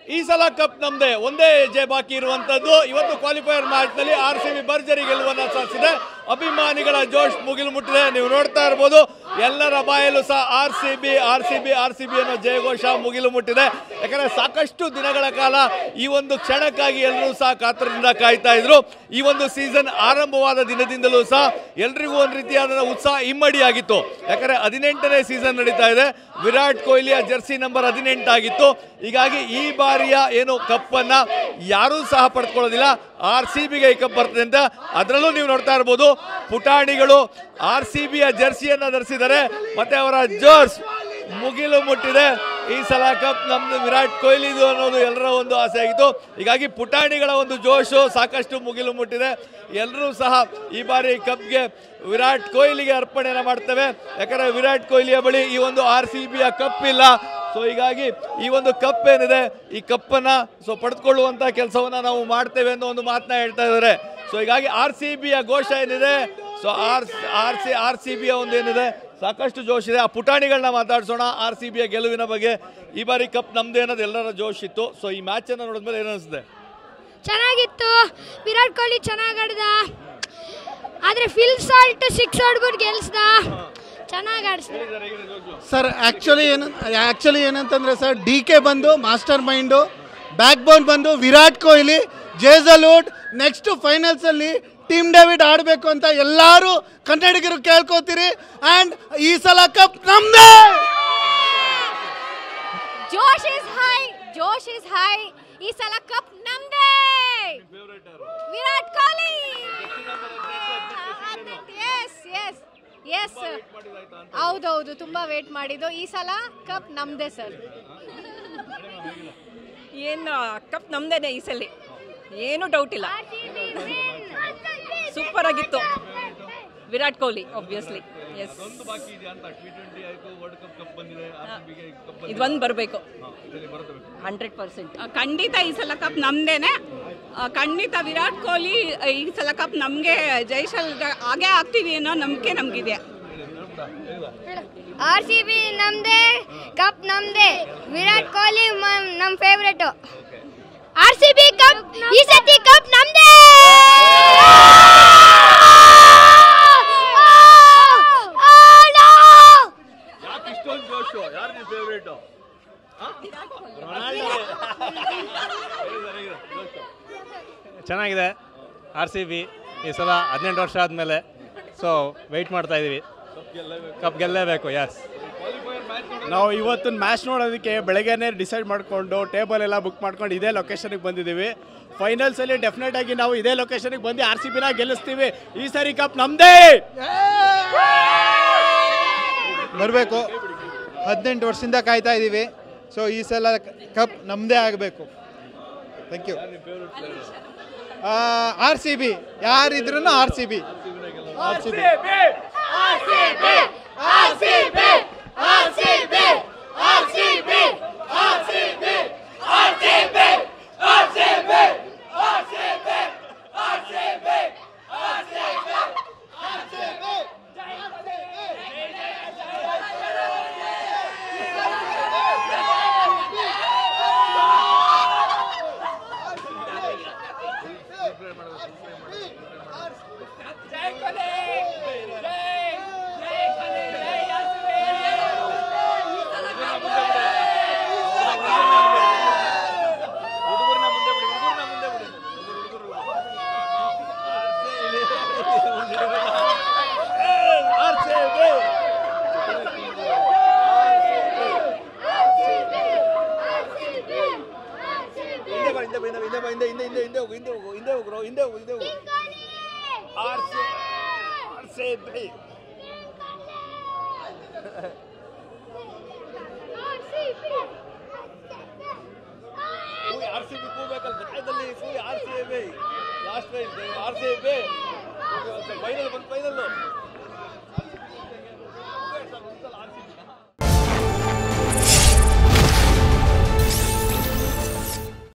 ಈ ಸಲ ಕಪ್ ನಮ್ದೇ, ಒಂದೇ ಹೆಜ್ಜೆ ಬಾಕಿ ಇರುವಂತದ್ದು. ಇವತ್ತು ಕ್ವಾಲಿಫೈಯರ್ ಮ್ಯಾಚ್ ನಲ್ಲಿ RCB ಭರ್ಜರಿ ಗೆಲುವನ್ನು ಸಾಧಿಸಿದೆ. ಅಭಿಮಾನಿಗಳ ಜೋಶ್ ಮುಗಿಲು ಮುಟ್ಟಿದೆ. ನೀವು ನೋಡ್ತಾ ಇರಬಹುದು, ಎಲ್ಲರ ಬಾಯಲ್ಲೂ ಸಹ RCB ಅನ್ನೋ ಜಯಘೋಷ ಮುಗಿಲು ಮುಟ್ಟಿದೆ. ಯಾಕಂದ್ರೆ ಸಾಕಷ್ಟು ದಿನಗಳ ಕಾಲ ಈ ಒಂದು ಕ್ಷಣಕ್ಕಾಗಿ ಎಲ್ಲರೂ ಸಹ ಕಾತರದಿಂದ ಕಾಯ್ತಾ ಇದ್ರು. ಈ ಒಂದು ಸೀಸನ್ ಆರಂಭವಾದ ದಿನದಿಂದಲೂ ಸಹ ಎಲ್ರಿಗೂ ಒಂದು ರೀತಿಯಾದ ಉತ್ಸಾಹ ಇಮ್ಮಡಿಯಾಗಿತ್ತು. ಯಾಕಂದ್ರೆ 18ನೇ ಸೀಸನ್ ನಡೀತಾ ಇದೆ. ವಿರಾಟ್ ಕೊಹ್ಲಿಯ ಜರ್ಸಿ ನಂಬರ್ 18 ಆಗಿತ್ತು. ಹೀಗಾಗಿ ಈ ಬಾರಿಯ ಏನು ಕಪ್ಪನ್ನ ಯಾರೂ ಸಹ ಪಡೆದುಕೊಳ್ಳೋದಿಲ್ಲ, RCBಗೆ ಈ ಕಪ್ ಬರ್ತದೆ ಅಂತ. ಅದರಲ್ಲೂ ನೀವು ನೋಡ್ತಾ ಇರ್ಬೋದು, ಪುಟಾಣಿಗಳು RCBಯ ಜರ್ಸಿಯನ್ನ ಧರಿಸಿದ್ದಾರೆ. ಮತ್ತೆ ಅವರ ಜೋಶ್ ಮುಗಿಲು ಮುಟ್ಟಿದೆ. ಈ ಸಲ ಕಪ್ ನಮ್ದು ವಿರಾಟ್ ಕೊಹ್ಲಿದು ಅನ್ನೋದು ಎಲ್ಲರ ಒಂದು ಆಸೆ ಆಗಿತ್ತು. ಹೀಗಾಗಿ ಪುಟಾಣಿಗಳ ಒಂದು ಜೋಶು ಸಾಕಷ್ಟು ಮುಗಿಲು ಮುಟ್ಟಿದೆ. ಎಲ್ಲರೂ ಸಹ ಈ ಬಾರಿ ಕಪ್ಗೆ ವಿರಾಟ್ ಕೊಹ್ಲಿಗೆ ಅರ್ಪಣೆಯನ್ನು ಮಾಡ್ತೇವೆ. ಯಾಕಂದರೆ ವಿರಾಟ್ ಕೊಹ್ಲಿಯ ಬಳಿ ಈ ಒಂದು RCBಯ ಕಪ್ ಇಲ್ಲ. ಸೊ ಹೀಗಾಗಿ ಈ ಒಂದು ಕಪ್ ಏನಿದೆ, ಈ ಕಪ್ಪನ್ನು ಪಡೆದುಕೊಳ್ಳುವಂಥ ಕೆಲಸವನ್ನು ನಾವು ಮಾಡ್ತೇವೆ ಅನ್ನೋ ಒಂದು ಮಾತನ್ನ ಹೇಳ್ತಾ ಇದ್ದಾರೆ. ಸೊ ಹೀಗಾಗಿ RCBಯ ಘೋಷ ಏನಿದೆ, ಸೊ RCBಯ ಒಂದು ಏನಿದೆ ಸಾಕಷ್ಟು ಜೋಶ್ ಇದೆ. ಆ ಪುಟಾಣಿಗಳನ್ನ ಮಾತಾಡ್ಸೋಣ RCBಯ ಗೆಲುವಿನ ಬಗ್ಗೆ. ಈ ಬಾರಿ ಕಪ್ ನಮ್ದೇ ಅನ್ನೋದು ಎಲ್ಲರ ಜೋಶ್ ಇತ್ತು. ಸೊ ಈ ಮ್ಯಾಚನ್ನು ನೋಡಿದ್ಮೇಲೆ ಏನು ಅನಿಸಿದೆ? ಚೆನ್ನಾಗಿತ್ತು. ವಿರಾಟ್ ಕೊಹ್ಲಿ ಚೆನ್ನಾಗಿ ಆಡ್ದ, ಆದರೆ ಫಿಲ್ ಸಾಲ್ಟ್ 6 ಹೊಡ್ಬಿಟ್ಟು ಗೆಲ್ಸ್ದ. ಚೆನ್ನಾಗಿ ಆಡಿಸ್ದ ಸರ್. ಆ್ಯಕ್ಚುಲಿ ಏನಂತಂದರೆ ಸರ್, DK ಬಂದು ಮಾಸ್ಟರ್ ಮೈಂಡು, ಬ್ಯಾಕ್ ಬೋನ್ ಬಂದು ವಿರಾಟ್ ಕೊಹ್ಲಿ, ಜೇಸಲೂಟ್. ನೆಕ್ಸ್ಟ್ ಫೈನಲ್ಸಲ್ಲಿ ಟೀಮ್ ಡೇವಿಡ್ ಆಡಬೇಕು ಅಂತ ಎಲ್ಲರೂ ಕನ್ನಡಿಗರು ಕೇಳ್ಕೋತೀರಿ. ಆ್ಯಂಡ್ ಈ ಸಲ ಕಪ್ ನಮ್ದೇ. ಜೋಶ್ ಇಸ್ ಹೈ. ಈ ಸಲ ಕಪ್ ನಮ್ದೇ. ವಿರಾಟ್ ಕೊಹ್ಲಿ. ಎಸ್ ಹೌದೌದು, ತುಂಬಾ ವೇಟ್ ಮಾಡಿದ್ದು. ಈ ಸಲ ಕಪ್ ನಮ್ದೇ ಸರ್. ಏನು ಕಪ್ ನಮ್ದೇನೆ ಈ ಸಲ, ಏನು ಡೌಟ್ ಇಲ್ಲ. ಸೂಪರ್ ಆಗಿತ್ತು ವಿರಾಟ್ ಕೊಹ್ಲಿ ಆಬ್ವಿಯಸ್ಲಿ. ಎಸ್, ಇದೊಂದು ಬರಬೇಕು 100%. ಖಂಡಿತ ಈ ಸಲ ಕಪ್ ನಮ್ದೇನೆ. ಖಂಡಿತ ವಿರಾಟ್ ಕೊಹ್ಲಿ ಈ ಸಲ ಕಪ್ ನಮಗೆ ಜೈಶಲ್ ಹಾಗೆ ಆಗ್ತೀವಿ ಅನ್ನೋ ನಂಬಿಕೆ ನಮಗಿದೆ. RCB ನಮ್ದೇ, ಕಪ್ ನಮ್ದೇ. ವಿರಾಟ್ ಕೊಹ್ಲಿ ನಮ್ಮ ಫೇವ್ರೇಟ್. RCB ಕಪ್ ಈ ಸತಿ ಕಪ್ ನಮ್ದೇ. ಚೆನ್ನಾಗಿದೆ RCB ಈ ಸಲ 18 ವರ್ಷ ಆದಮೇಲೆ. ಸೊ ವೆಯ್ಟ್ ಮಾಡ್ತಾ ಇದ್ದೀವಿ, ಕಪ್ ಗೆಲ್ಲೇಬೇಕು. ಎಸ್, ನಾವು ಇವತ್ತಿನ ಮ್ಯಾಚ್ ನೋಡೋದಕ್ಕೆ ಬೆಳಗ್ಗೆನೇ ಡಿಸೈಡ್ ಮಾಡಿಕೊಂಡು ಟೇಬಲ್ ಎಲ್ಲ ಬುಕ್ ಮಾಡ್ಕೊಂಡು ಇದೇ ಲೊಕೇಶನ್ಗೆ ಬಂದಿದ್ದೀವಿ. ಫೈನಲ್ಸಲ್ಲಿ ಡೆಫಿನೆಟ್ ಆಗಿ ನಾವು ಇದೇ ಲೊಕೇಶನ್ಗೆ ಬಂದು RCBನ ಗೆಲ್ಲಿಸ್ತೀವಿ. ಈ ಸಾರಿ ಕಪ್ ನಮ್ಮದೇ ಬರಬೇಕು. 18 ವರ್ಷದಿಂದ ಕಾಯ್ತಾ ಇದ್ದೀವಿ. ಸೊ ಈ ಸಲ ಕಪ್ ನಮ್ಮದೇ ಆಗಬೇಕು. Thank you. RCB ಯಾರಿದ್ರೂ RCB. RCB last rise RCB final